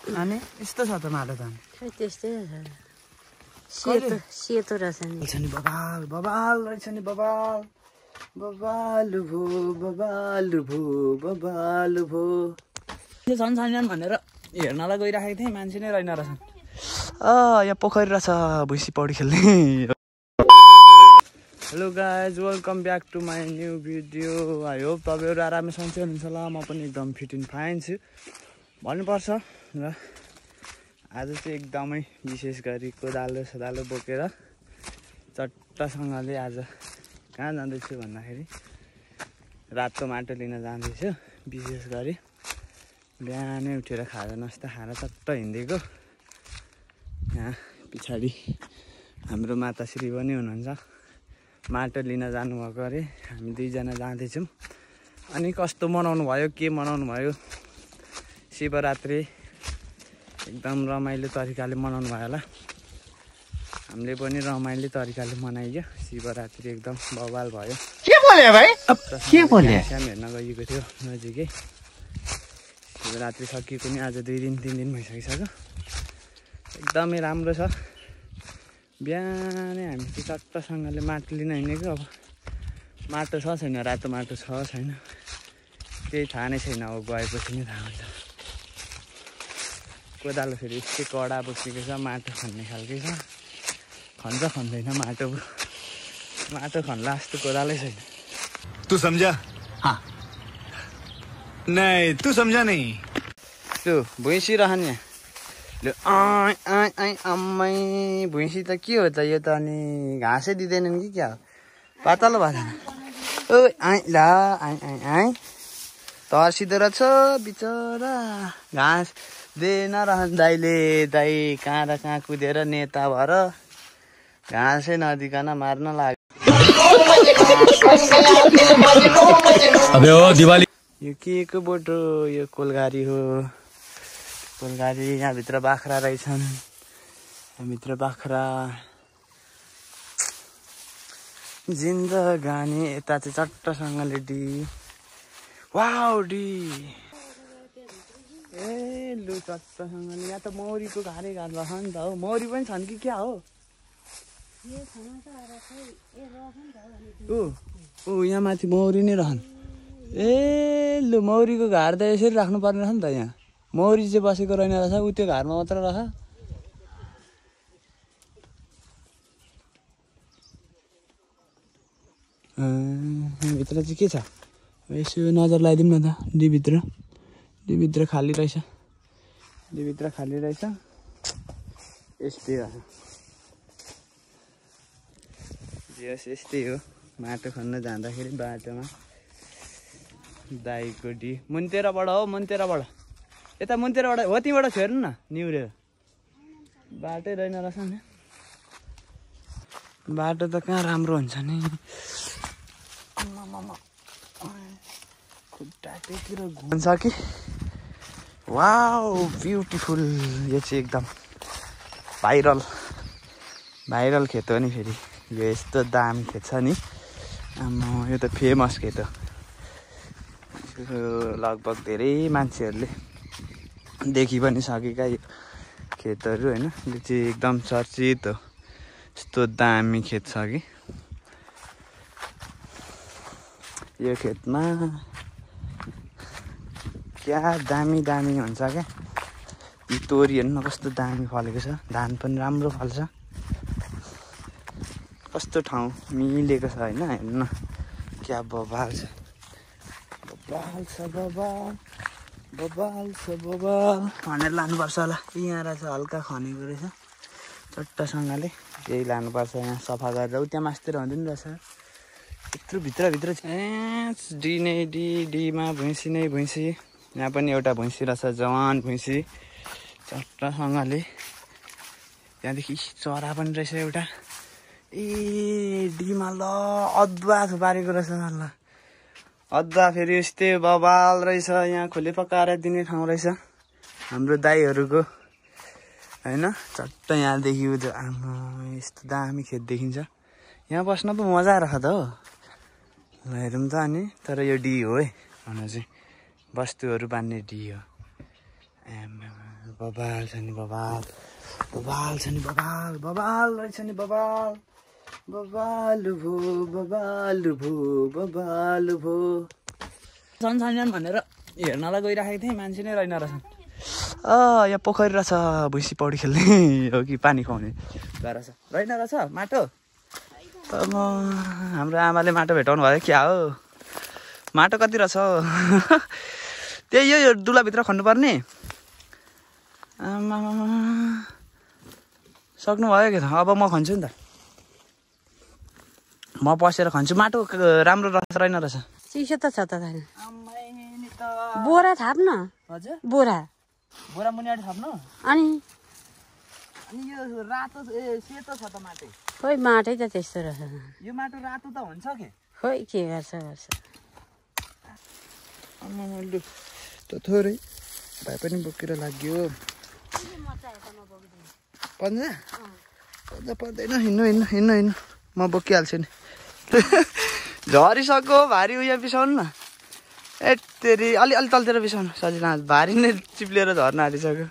अनि यस्तो छ त माटो त खै त्यस्तै छ सेतो रहेछ नि बबाल बबाल रहेछ नि बबाल बबालु भो बबालु भो बबालु भो के छन् छैनन् भनेर हेर्नलाई गइराखेको थिएँ मान्छे नै रहेन रहेछन् यहाँ पोखरी रहेछ भुइँसी पौडी खेल्ने hello guys welcome back to my new video I hope तपाईँहरू आरामै सन्चै हुनुहुन्छ होला म पनि एकदम फिट एन्ड फाइन छु भन्नुपर्छ र आज चाहिँ एकदमै विशेष गरी कोदालो सदालो बोकेर चट्टसँगले आज कहाँ जाँदैछु भन्दाखेरि रातो माटो लिन जाँदैछु विशेष गरी बिहानै उठेर खाजा नास्ता खाएर चट्ट हिँडेको यहाँ पछाडि हाम्रो माताश्री पनि हुनुहुन्छ माटो लिन जानुभएको अरे हामी दुईजना जाँदैछौँ अनि कस्तो मनाउनु भयो के मनाउनु भयो शिवरात्रि एकदम रमाइलो तरिकाले मनाउनु भयो होला हामीले पनि रमाइलो तरिकाले मनाइयो शिवरात्रि एकदम बवाल भयो के बोले भाइ के बोले श्याम हेर्न गएको थियो नजिकै शिवरात्रि सकिएको नि आज 2 दिन 3 दिन भइसकिसक्यो एकदमै राम्रो छ बिहानै हामी चाहिँ चट्टसँगले माटो लिन हिँडेको अब माटो छ छैन रातो माटो छ छैन केही थाहा नै छैन अब गएपछि नै थाहा हुन्छ कोदालो फेरि यस्तै कडा बसेको छ माटो खन्ने खालकै छ खन्छ खन्दैन माटो खन्ला जस्तो कोदालै छैन तू समझा हाँ नहीं तू समझा नहीं त्यो भुइँसी रहने ल अम्मै भुइँसी त के हो त यो त अनि घाँसै दिँदैनन् कि क्या हो पातलो भएन ओ ला तर्सिँदो रहेछ बिचरा घाँस दिएन रहन् दाइले दाइ कहाँ र कहाँ कुदेर नेता भएर घाँसै नदिकन मार्न लाग्यो यो के को बोटो यो कोलगारी हो कोलगारी यहाँभित्र बाख्रा रहेछन् यहाँभित्र बाख्रा जिन्दगानी यता चाहिँ चट्टसँगले डी वाउ डी ए लु चट्टसँगले यहाँ त मौरीको घारै घाट रहेछ नि त हो मौरी पनि छन् कि क्या हो ऊ यहाँ माथि मौरी नै रहन् ए लु मौरीको घार त यसरी राख्नु पर्ने रहेछ नि त यहाँ मौरी चाहिँ बसेको रहेन रहेछ ऊ त्यो घरमा मात्र रहेछ भित्र चाहिँ के छ यसो नजर लगाइदिउँ न त डीभित्र खाली रहेछ यस्तै यस्तै हो माटो खन्न जाँदाखेरि बाटोमा दाइको डी मुन्तेराबाट हो यता मुन्तेराबाट हो त्यहीँबाट फेर्नु न निहुरेर बाटै रहेन रहेछ नि बाटो त कहाँ राम्रो हुन्छ नि खुट्टा टेकेर घुम्छ कि वाउ ब्युटिफुल यो चाहिँ एकदम भाइरल खेत हो नि फेरि यो यस्तो दामी खेत छ नि आम्मा यो त फेमस खेत हो लगभग धेरै मान्छेहरूले देखि पनि सकेका यो खेतहरू होइन यो चाहिँ एकदम चर्चित हो यस्तो दामी खेत छ कि यो खेतमा क्या दामी हुन्छ क्या यो तोरी हेर्नु न कस्तो दामी फलेको छ धान पनि राम्रो फल्छ कस्तो ठाउँ मिलेको छ होइन हेर्नु न क्या बबाल छ भनेर लानुपर्छ होला यहाँ रहेछ हल्का खनेको रहेछ चट्टसँगले त्यही लानुपर्छ यहाँ सफा गरेर त्यहाँ मास्तिर हुँदैन रहेछ यत्रो भित्र डी नै डीमा भुइँसी नै भुइँसी यहाँ पनि एउटा भुइँसी रहेछ जवान भुइँसी चट्टसँगले त्यहाँदेखि चरा पनि रहेछ एउटा ए डीमा ल अदुवा थुपारेको रहेछ ल अदुवा फेरि यस्तै बबाल रहेछ यहाँ खोले पकाएर दिने ठाउँ रहेछ हाम्रो दाइहरूको होइन चट्ट यहाँदेखि आमा यस्तो दामी खेत देखिन्छ यहाँ बस्न पो मजा आएर त हो ल हेरौँ त अनि तर यो डी हो है भन चाहिँ वस्तुहरू बान्ने डी हो बबाल छ नि बबाल बबाल छ नि बबाल बबाल रहेछ नि बबाल बबालु भो बबालु भो बबालु भो छन् भनेर हेर्नलाई गइराखेको थिएँ मान्छे नै रहेन रहेछन् यहाँ पोखरी रहेछ भुइँसी पौडी खेल्ने हो कि पानी खुवाउने रहेछ रहेन रहेछ माटो अब हाम्रो आमाले माटो भेटाउनु भयो क्या हो माटो कति रहेछ त्यही यो दुलाभित्र खन्नुपर्ने आमा सक्नुभयो के त अब म खन्छु नि त म पसेर खन्छु माटो राम्रो रहेन रहेछ चिसो त छ त बोरा थाप्न हजुर बोरा बोरा मुनियाडी थाप्नु अनि यो रातो सेतो छ त माटो खोइ माटै त त्यस्तो रहेछ यो माटो रातो त हुन्छ के खोइ के गर्छ लु त थोरै भाइ पनि बोकेर लाग्यो पन्जा पन्जा पर्दैन हिँड्नु म बोकिहाल्छु नि झरिसक्यो भारी उयो बिसाउनु न ए तेरि अलि तलतिर बिसाउनु सजिलो भारी नै चिप्लेर झर्न आँटिसक्यो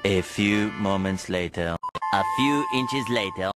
A few moments later, a few inches later.